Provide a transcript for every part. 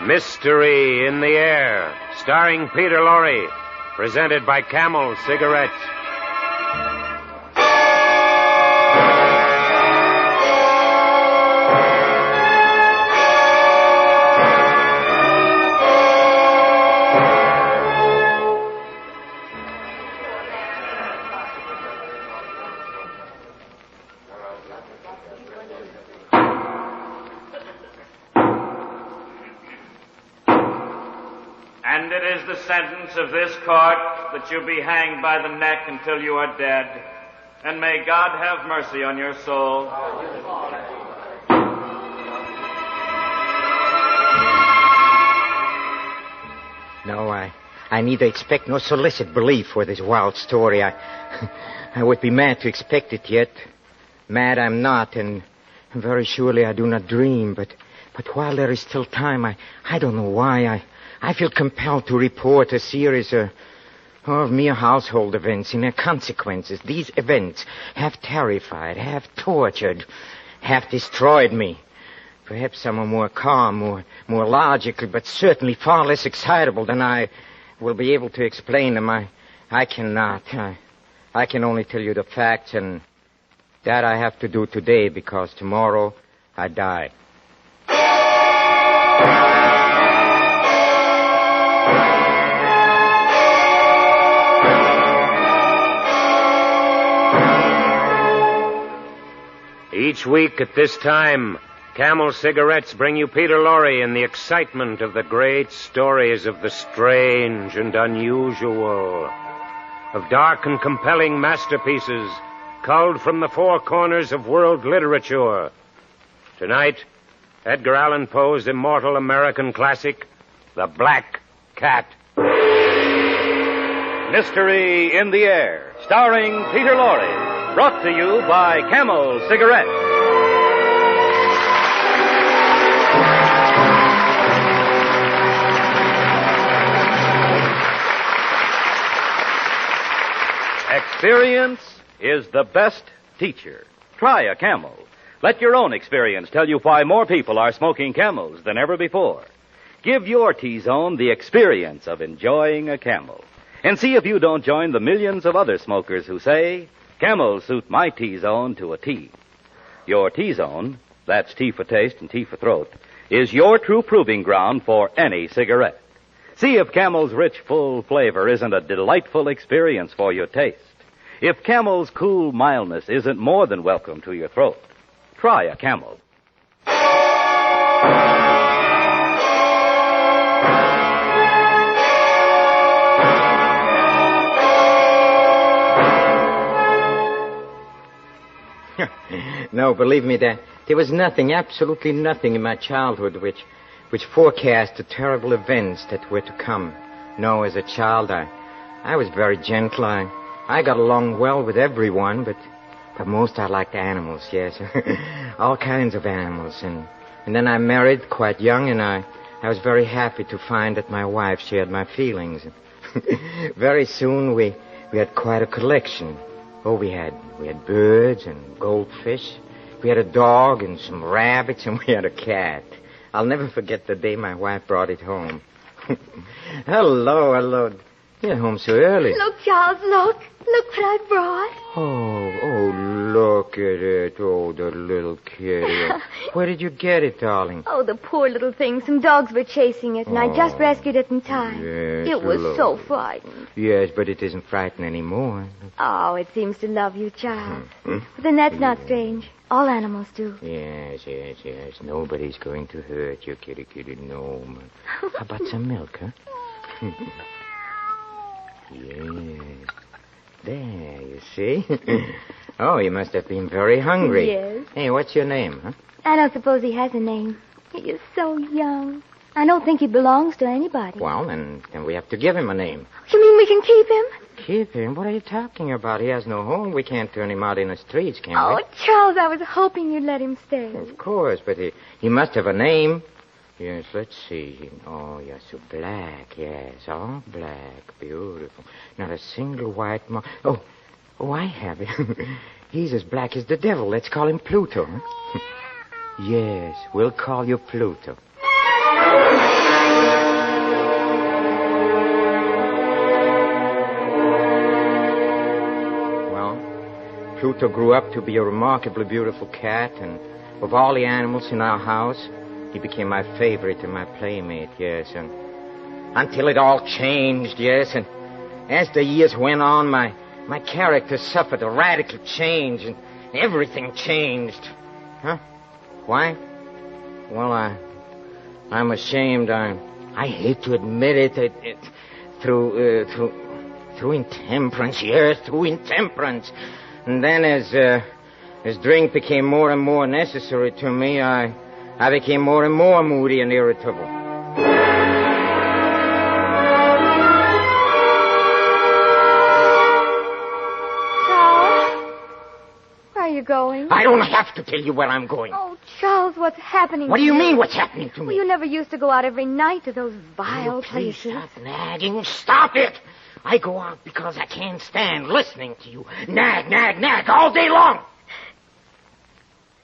Mystery in the Air, starring Peter Lorre, presented by Camel Cigarettes. And it is the sentence of this court that you be hanged by the neck until you are dead. And may God have mercy on your soul. No, I neither expect nor solicit belief for this wild story. I would be mad to expect it yet. Mad I'm not, and very surely I do not dream. But while there is still time, I don't know why I feel compelled to report a series of mere household events and their consequences. These events have terrified, have tortured, have destroyed me. Perhaps some are more calm, more logical, but certainly far less excitable than I will be able to explain them. I cannot. I can only tell you the facts, and that I have to do today because tomorrow I die. Each week at this time, Camel Cigarettes bring you Peter Lorre in the excitement of the great stories of the strange and unusual, of dark and compelling masterpieces culled from the four corners of world literature. Tonight, Edgar Allan Poe's immortal American classic, The Black Cat. Mystery in the Air, starring Peter Lorre. Brought to you by Camel Cigarettes. Experience is the best teacher. Try a Camel. Let your own experience tell you why more people are smoking Camels than ever before. Give your T-Zone the experience of enjoying a Camel. And see if you don't join the millions of other smokers who say, Camels suit my T-Zone to a T. Your T-Zone, that's T for taste and T for throat, is your true proving ground for any cigarette. See if Camel's rich, full flavor isn't a delightful experience for your taste. If Camel's cool mildness isn't more than welcome to your throat. Try a Camel. No, believe me, there was nothing, absolutely nothing in my childhood which forecast the terrible events that were to come. No, as a child, I was very gentle. I got along well with everyone, but most I liked animals, yes. All kinds of animals. And then I married quite young, and I was very happy to find that my wife shared my feelings. Very soon we had quite a collection. Oh, we had birds and goldfish. We had a dog and some rabbits, and we had a cat. I'll never forget the day my wife brought it home. Hello. You're home so early. Look, Charles, look. Look what I brought. Oh, look at it. Oh, the little kitty. Where did you get it, darling? Oh, the poor little thing. Some dogs were chasing it, and I just rescued it in time. Yes, it was so frightened. Yes, but it isn't frightened anymore. Oh, it seems to love you, Charles. But then that's not strange. All animals do. Yes. Nobody's going to hurt you, kitty, no. How about some milk, huh? Yes. There, you see. Oh, you must have been very hungry. Yes. Hey, what's your name, huh? I don't suppose he has a name. He is so young. I don't think he belongs to anybody. Well, then we have to give him a name. You mean we can keep him? Keep him? What are you talking about? He has no home. We can't turn him out in the streets, can we? Oh, Charles, I was hoping you'd let him stay. Of course, but he must have a name. Yes, let's see. Oh, you're so black, yes. All black. Beautiful. Not a single white mark. Oh, I have it. He's as black as the devil. Let's call him Pluto. Huh? Yes, we'll call you Pluto. Pluto grew up to be a remarkably beautiful cat, and of all the animals in our house, he became my favorite and my playmate, yes, and until it all changed, yes, and as the years went on, my character suffered a radical change, and everything changed. Huh? Why? Well, I'm ashamed. I hate to admit it. Through intemperance, yes, through intemperance. And then as drink became more and more necessary to me, I became more and more moody and irritable. Charles? Where are you going? I don't have to tell you where I'm going. Oh, Charles, what's happening What do you mean, what's happening to me? Well, you never used to go out every night to those vile Please places. stop nagging. Stop it. I go out because I can't stand listening to you. Nag, nag, nag all day long.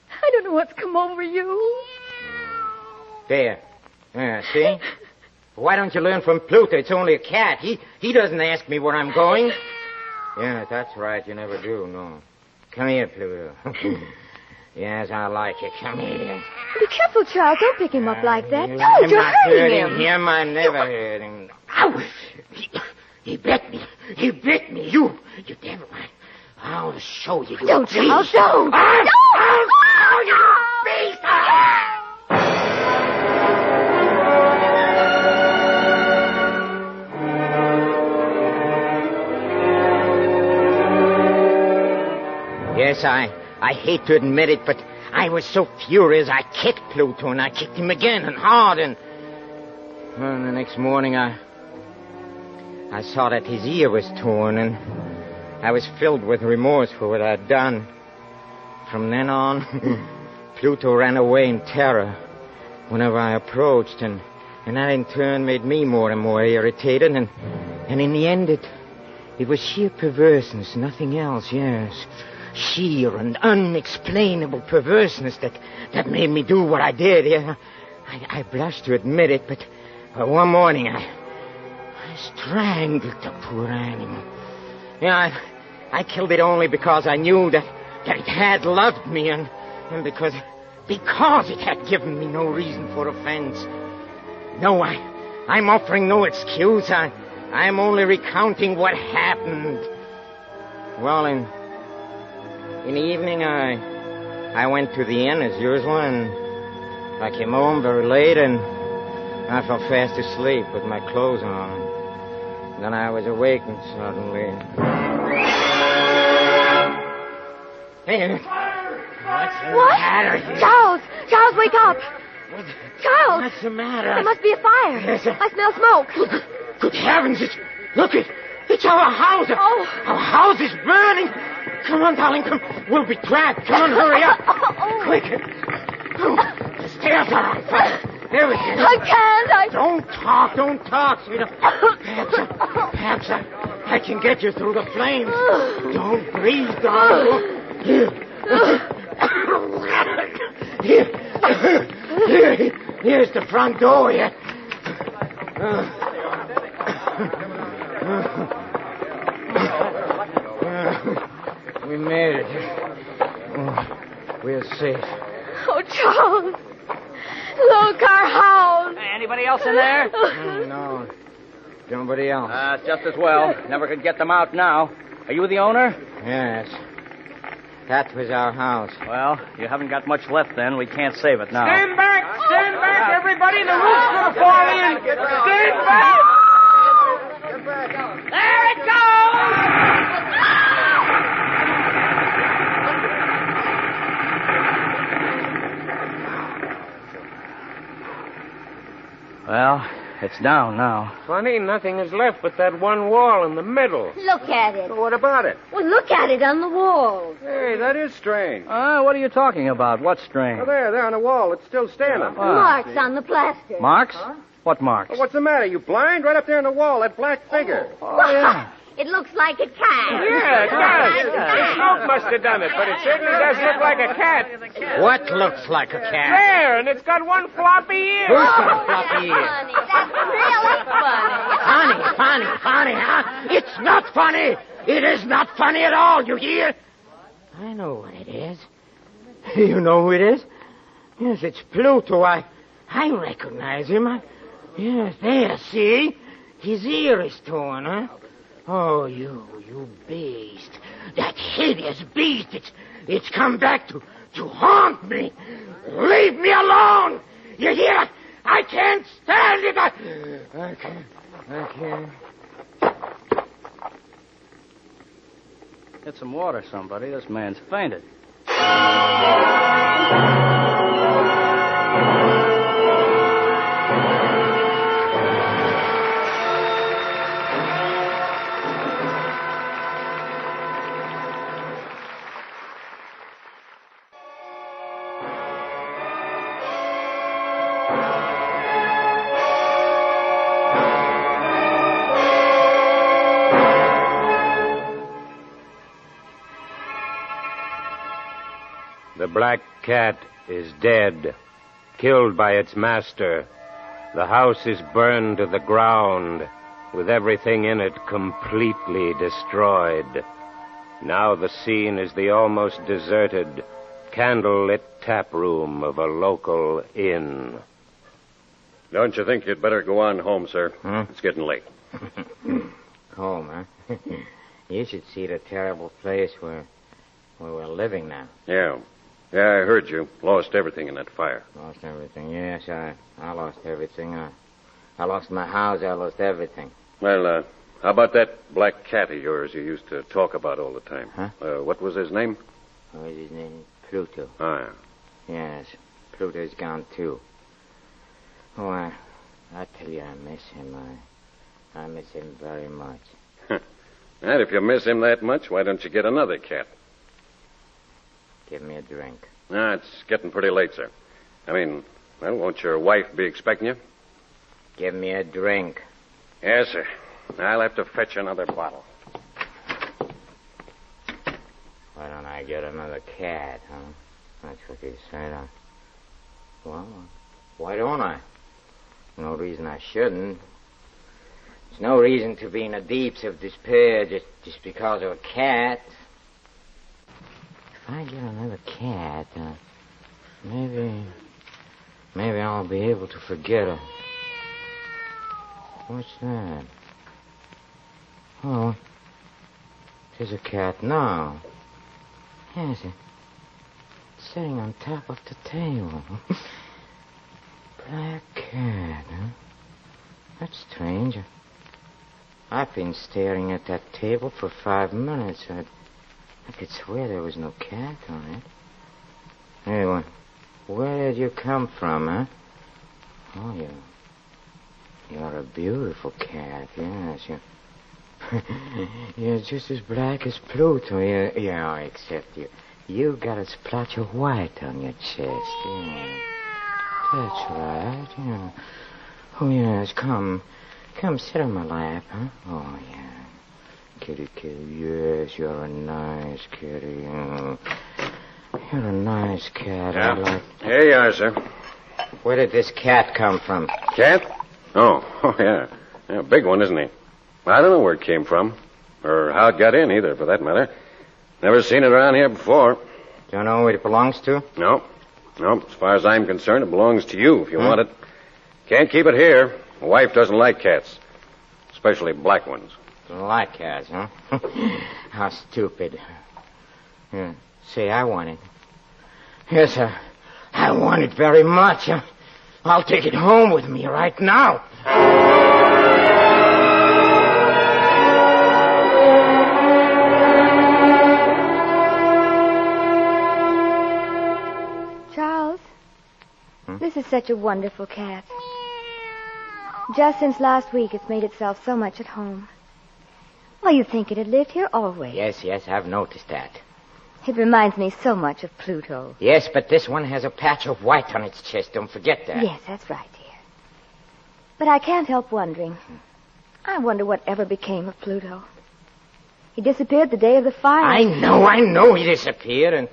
I don't know what's come over you. There. See? Why don't you learn from Pluto? It's only a cat. He doesn't ask me where I'm going. Yeah, that's right. You never do, no. Come here, Pluto. Yes, I like it. Come here. Be careful, Charles. Don't pick him up like that. I'm Don't, you're not hurting him. I never hurt him. Ow! He bit me. He bit me. You devil. I'll show you. Don't, Charles, don't. I'll you beast. Yes, I hate to admit it, but I was so furious I kicked Pluto, and I kicked him again and hard, and well, the next morning I saw that his ear was torn, and I was filled with remorse for what I'd done. From then on, Pluto ran away in terror whenever I approached, and that in turn made me more and more irritated, and in the end it was sheer perverseness, nothing else, yes. Sheer and unexplainable perverseness that made me do what I did. Yeah, I blush to admit it, but one morning I strangled the poor animal. Yeah, I killed it only because I knew that it had loved me and because it had given me no reason for offense. No, I'm offering no excuse. I'm only recounting what happened. Well, in the evening, I went to the inn as usual, and I came home very late, and I fell fast asleep with my clothes on. Then I was awakened suddenly. Hey, what's the matter here? Charles, wake up! Charles! What's the matter? There must be a fire. Yes, I smell smoke. Good heavens, it's our house. Oh. Our house is burning. Come on, darling, come. We'll be trapped. Come on, hurry up. Quick. The stairs are on fire. There we go. I can't. Don't talk, sweetheart. Perhaps I can get you through the flames. Don't breathe, darling. Here's the front door here. We made it. We're safe. Oh, Charles. Look, our house. Anybody else in there? No. Nobody else. Just as well. Never could get them out now. Are you the owner? Yes. That was our house. Well, you haven't got much left then. We can't save it now. Stand back, everybody. The roof's going to fall in. Stand back. There it goes. Well, it's down now. Funny, nothing is left but that one wall in the middle. Look at it. What about it? Well, look at it on the wall. Hey, that is strange. What are you talking about? What's strange? Oh, there on the wall. It's still standing. Marks on the plaster. Marks? What marks? What's the matter? You blind? Right up there on the wall, that black figure. Oh, yeah. It looks like a cat. Yeah, it does. The smoke must have done it, but it certainly does look like a cat. What looks like a cat? There, and it's got one floppy ear. Who's got a floppy ear? Funny. That's really funny. Funny, huh? It's not funny. It is not funny at all, you hear? I know what it is. You know who it is? Yes, it's Pluto. I recognize him. Yes, there, see? His ear is torn, huh? Oh, you beast. That hideous beast. It's come back to haunt me. Leave me alone. You hear? I can't stand it. I can't. Get some water, somebody. This man's fainted. The black cat is dead, killed by its master. The house is burned to the ground, with everything in it completely destroyed. Now the scene is the almost deserted, candle-lit tap room of a local inn. Don't you think you'd better go on home, sir? It's getting late. Home, huh? You should see the terrible place where we're living now. Yeah, I heard you. Lost everything in that fire. Lost everything, yes. I lost everything. I lost my house. I lost everything. Well, how about that black cat of yours you used to talk about all the time? Huh? What was his name? What was his name? Pluto. Oh, yeah. Yes, Pluto's gone, too. Oh, I tell you, I miss him. I miss him very much. And if you miss him that much, why don't you get another cat? Give me a drink. It's getting pretty late, sir. I mean, well, won't your wife be expecting you? Give me a drink. Yes, sir. I'll have to fetch another bottle. Why don't I get another cat, huh? That's what you said. Well, why don't I? No reason I shouldn't. There's no reason to be in the deeps of despair just because of a cat. If I get another cat, maybe I'll be able to forget her. What's that? Oh, there's a cat now. Yes, it's sitting on top of the table. Black cat, huh? That's strange. I've been staring at that table for 5 minutes. I could swear there was no cat on it. Anyway, where did you come from, huh? Oh, you're a beautiful cat, yes. You're just as black as Pluto. Yeah, except you got a splotch of white on your chest. Yeah. That's right, yeah. Oh, yes, come sit on my lap, huh? Oh, yeah. Kitty, yes, you're a nice kitty. You're a nice cat. Yeah. Here you are, sir. Where did this cat come from? Cat? Oh, yeah. Yeah, big one, isn't he? I don't know where it came from. Or how it got in, either, for that matter. Never seen it around here before. Don't know who it belongs to? No. As far as I'm concerned, it belongs to you if you want it. Can't keep it here. My wife doesn't like cats. Especially black ones. Don't like cats, huh? How stupid. Yeah. Say, I want it. Yes, sir. I want it very much. I'll take it home with me right now. Charles, this is such a wonderful cat. Just since last week, it's made itself so much at home. Well, you'd think it had lived here always. Yes, I've noticed that. It reminds me so much of Pluto. Yes, but this one has a patch of white on its chest. Don't forget that. Yes, that's right, dear. But I can't help wondering. I wonder what ever became of Pluto. He disappeared the day of the fire. I know he disappeared. And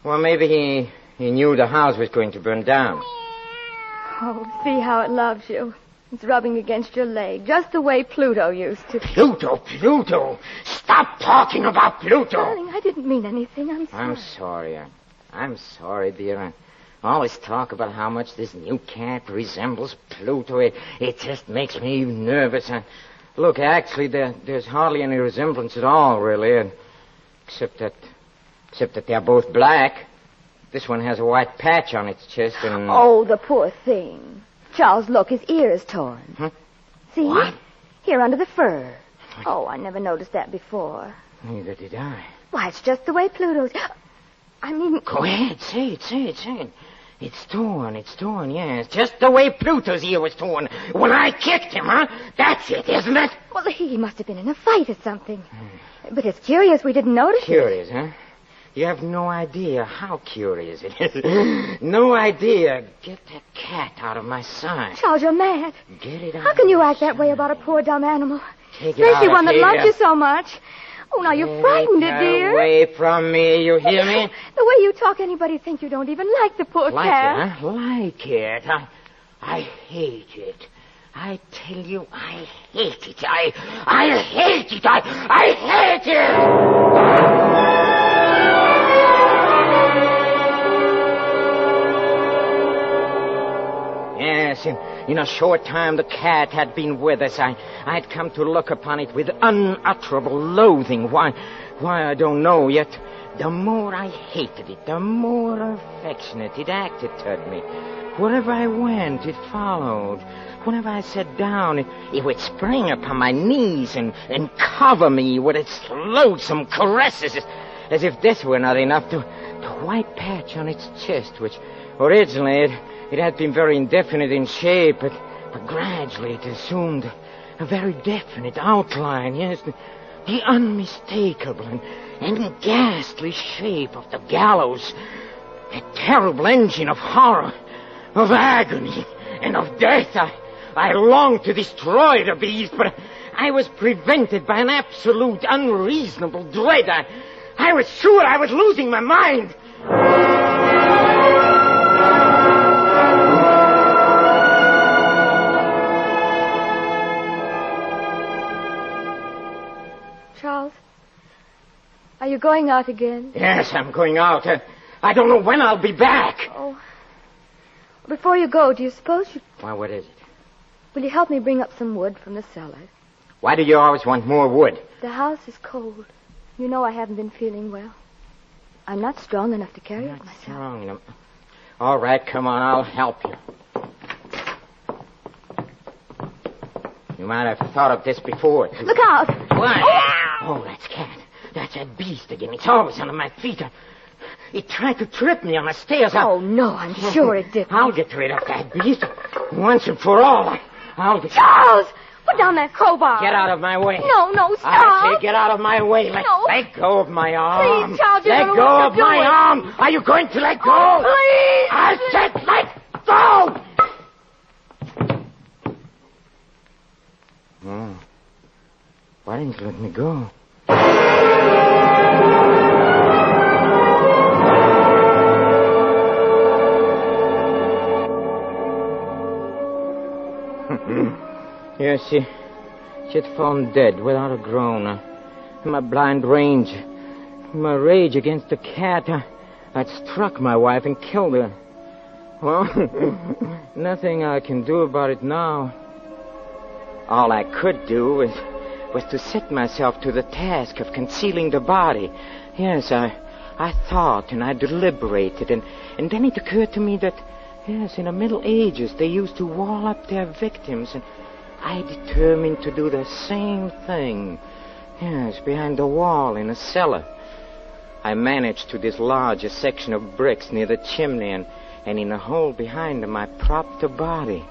well, maybe he knew the house was going to burn down. Oh, see how it loves you. It's rubbing against your leg, just the way Pluto used to. Pluto! Stop talking about Pluto! Darling, I didn't mean anything. I'm sorry. I'm sorry, dear. I always talk about how much this new cat resembles Pluto. It just makes me nervous. Look, actually, there's hardly any resemblance at all, really. Except that they're both black. This one has a white patch on its chest and... Oh, the poor thing. Charles, look, his ear is torn. Huh? See? What? Here under the fur. Oh, I never noticed that before. Neither did I. Why, it's just the way Pluto's... I mean... Go ahead, say it. It's torn, yes. Just the way Pluto's ear was torn when I kicked him, huh? That's it, isn't it? Well, he must have been in a fight or something. But it's curious we didn't notice Curious, huh? You have no idea how curious it is. No idea. Get that cat out of my sight. Charles, you're mad. Get it out. How can you act that way about a poor dumb animal? Take it out Especially of one that here. loves you so much. Oh, now you frightened it, dear. Away from me, you hear me? The way you talk, anybody'd think you don't even like the poor Like cat. it, huh? Like it. I hate it. I tell you, I hate it. I hate it. I hate it. Yes, in a short time the cat had been with us. I had come to look upon it with unutterable loathing. Why, I don't know, yet the more I hated it, the more affectionate it acted toward me. Wherever I went, it followed. Whenever I sat down, it would spring upon my knees and cover me with its loathsome caresses, as if this were not enough. The white patch on its chest, which originally it had been very indefinite in shape, but gradually it assumed a very definite outline, yes, the unmistakable and ghastly shape of the gallows, a terrible engine of horror, of agony, and of death. I longed to destroy the beast, but I was prevented by an absolute, unreasonable dread. I was sure I was losing my mind. Charles, are you going out again? Yes, I'm going out. I don't know when I'll be back. Oh. Before you go, do you suppose you... Why, what is it? Will you help me bring up some wood from the cellar? Why do you always want more wood? The house is cold. You know I haven't been feeling well. I'm not strong enough to carry it myself. Strong enough. All right, come on, I'll help you. You might have thought of this before. Look out! What? Oh, that's Cat. That's that beast again. It's always under my feet. It tried to trip me on the stairs. Oh, no, I'm sure it did. I'll get rid of that beast once and for all. I'll get... Charles! Put down that crowbar. Get out of my way. No, stop. I say get out of my way. Let go of my arm. Please, Charles, let go of my arm. Are you going to let go? Oh, please. I said let go. Oh. Why didn't you let me go? Yes, she had fallen dead without a groan. In my blind rage, in my rage against the cat, I'd struck my wife and killed her. Well, nothing I can do about it now. All I could do was to set myself to the task of concealing the body. Yes, I thought and I deliberated, and then it occurred to me that, yes, in the Middle Ages they used to wall up their victims, and I determined to do the same thing. Yes, behind the wall in a cellar. I managed to dislodge a section of bricks near the chimney, and in a hole behind them I propped the body.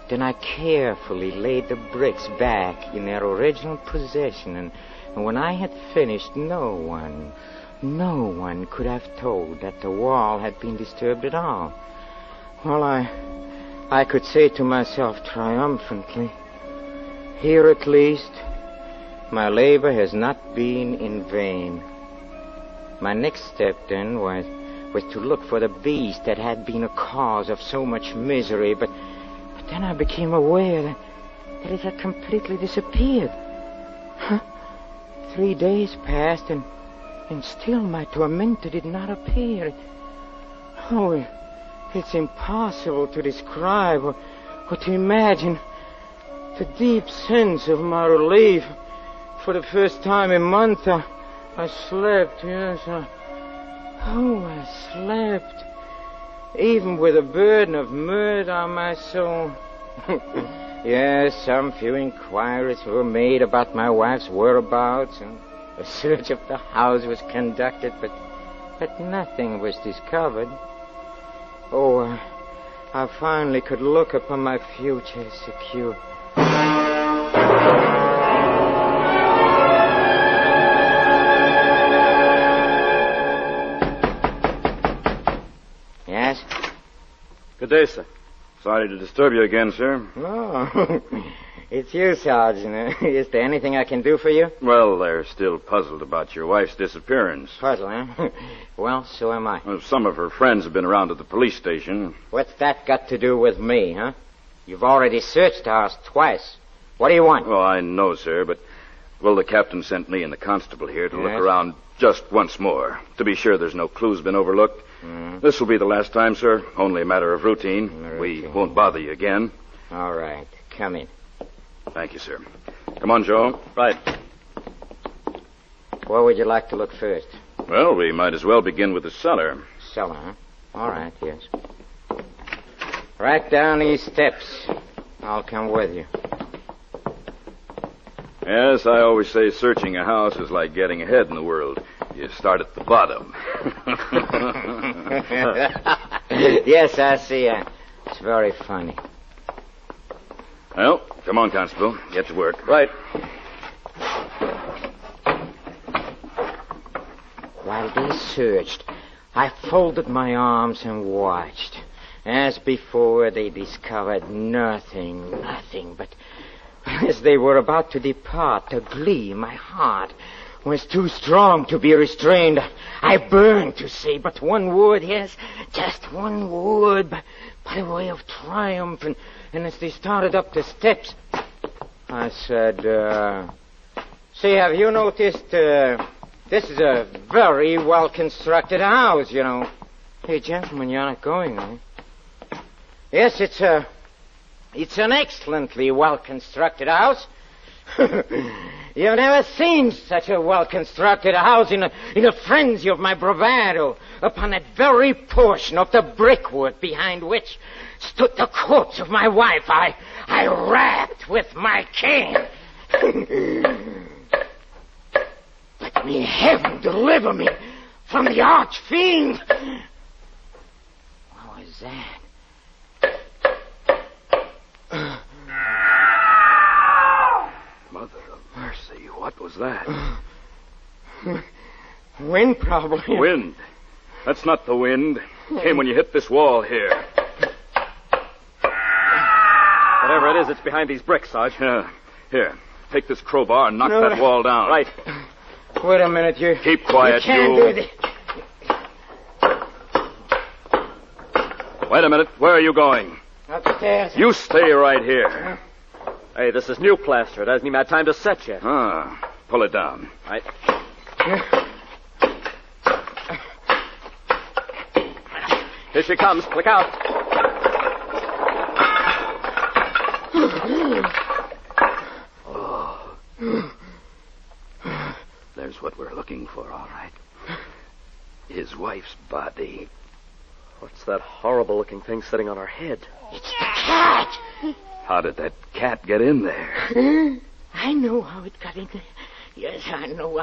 Then I carefully laid the bricks back in their original position, and when I had finished, no one could have told that the wall had been disturbed at all. Well, I could say to myself triumphantly, here at least, my labor has not been in vain. My next step then was to look for the beast that had been a cause of so much misery, but then I became aware It had completely disappeared. 3 days passed, and still my tormentor did not appear. Oh, it's impossible to describe or to imagine the deep sense of my relief. For the first time in months, I slept, yes. I slept. Even with a burden of murder on my soul. Yes, some few inquiries were made about my wife's whereabouts, and a search of the house was conducted, but nothing was discovered. Oh, I finally could look upon my future secure. Yes? Good day, sir. Sorry to disturb you again, sir. Oh, it's you, Sergeant. Is there anything I can do for you? Well, they're still puzzled about your wife's disappearance. Puzzle, huh? Well, so am I. Well, some of her friends have been around at the police station. What's that got to do with me, huh? You've already searched the house twice. What do you want? Well, I know, sir, but... Well, the captain sent me and the constable here to look Yes? around just once more, to be sure there's no clues been overlooked. This will be the last time, sir. Only a matter of routine. We won't bother you again. All right. Come in. Thank you, sir. Come on, Joe. Right. Where would you like to look first? Well, we might as well begin with the cellar. Cellar, huh? All right, yes. Right down these steps. I'll come with you. Yes, I always say searching a house is like getting ahead in the world. You start at the bottom. Yes, I see. It's very funny. Well, come on, Constable. Get to work. Right. While they searched, I folded my arms and watched. As before, they discovered nothing but... As they were about to depart, the glee in my heart was too strong to be restrained. I burned to say but one word, yes, just one word, by way of triumph. And as they started up the steps, I said, say, have you noticed, this is a very well-constructed house, you know. Hey, gentlemen, you're not going, eh? Yes, it's an excellently well-constructed house. You've never seen such a well-constructed house in a frenzy of my bravado upon that very portion of the brickwork behind which stood the corpse of my wife. I rapped with my cane. But may heaven deliver me from the arch-fiend. What was that? Mother of mercy, what was that? Wind, probably. Wind. That's not the wind. Came when you hit this wall here. Whatever it is, it's behind these bricks, Sarge. Here, take this crowbar and knock that wall down. Right. Wait a minute, you... Keep quiet, you can't you. do this. Wait a minute. Where are you going? Upstairs. You stay right here. Hey, this is new plaster. It hasn't even had time to set yet. Pull it down. Right. Here she comes. Look out. There's what we're looking for, all right. His wife's body. What's that horrible-looking thing sitting on her head? It's the cat. How did that cat get in there? I know how it got in there. Yes, I know.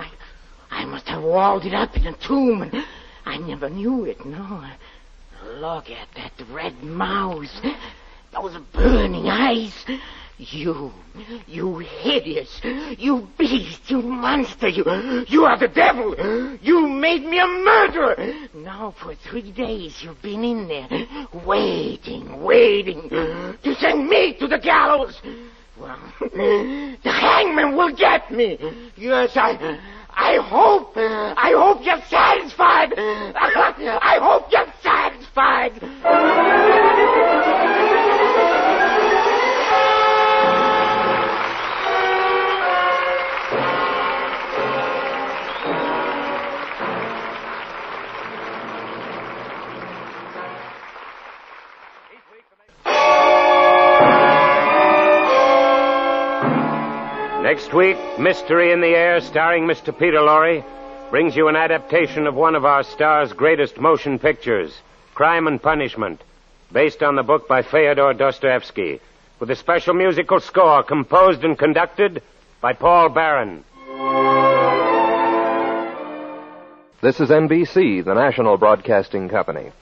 I must have walled it up in a tomb, and I never knew it, no. Look at that red mouth, those burning eyes. You hideous, you beast, you monster, you are the devil. You made me a murderer. Now for 3 days you've been in there, waiting to send me to the gallows. Well, the hangman will get me. Yes, I hope you're satisfied. I hope you're satisfied. Next week, Mystery in the Air, starring Mr. Peter Lorre, brings you an adaptation of one of our star's greatest motion pictures, Crime and Punishment, based on the book by Fyodor Dostoevsky, with a special musical score composed and conducted by Paul Barron. This is NBC, the national broadcasting company.